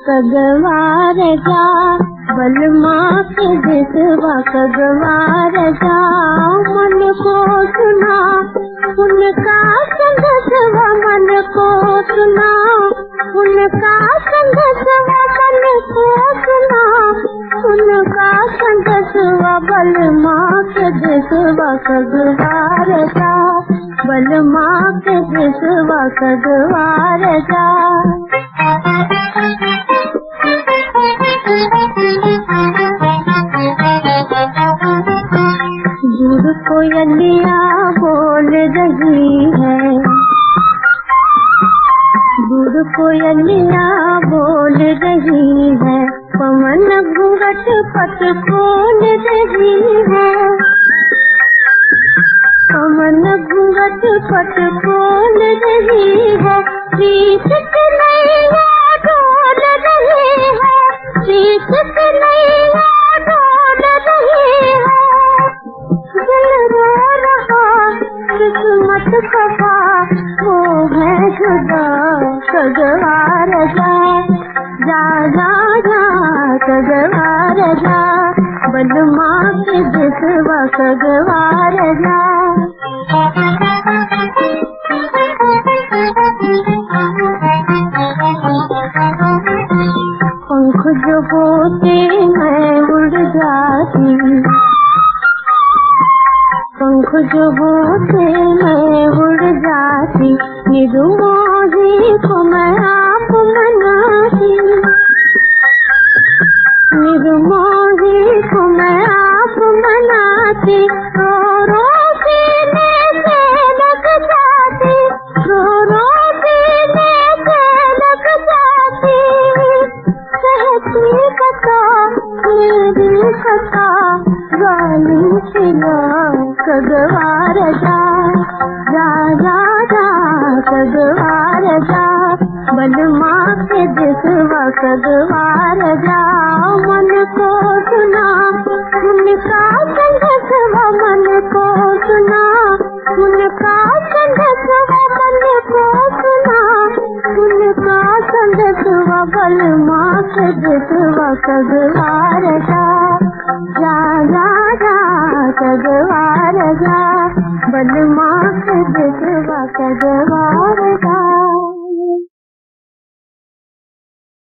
कगवार जा बलमा के दिसवा कगवार जा मन को सुना उनका संगसवा मन को सुना उनका संगसवा मन को सुना उनका संगसवा बलमा के दिसवा कगवार जा बलमा के दिसवा कगवार जा दूर कोयलिया बोल रही है दूर कोयलिया बोल रही है पवन घूंघट पट खोल रही है पवन घूंघट पट खोल रही है प्रीत कन्हैया डोल रही है प्रीत कन्हैया डोल रही है दिल रो रहा किस्मत खफा वो है खुदा कगवार जा जा जा जा कगवार जा बलमा के दिसवा कगवार जा पंख जो होते मैं उड़ जाती पंख जो होते मैं उड़ जाती निरुमोही को मैं आप मनाती निरुमोही को मैं आप मनाती रो रो सीने से लग जाती रो रो सीने से लग जाती कहती बता मेरी कथा गाली खिला कगवार जा जा जा जा कगवार जा बलमा के दिसवा कगवार जा मन को सुना उनका संगसवा मन को सुना उनका संगसवा मन को सुना उनका संगसवा बलमा के दिसवा कगवार जा जा जा जा कगवार जा बलमा के दिसवा कगवार जा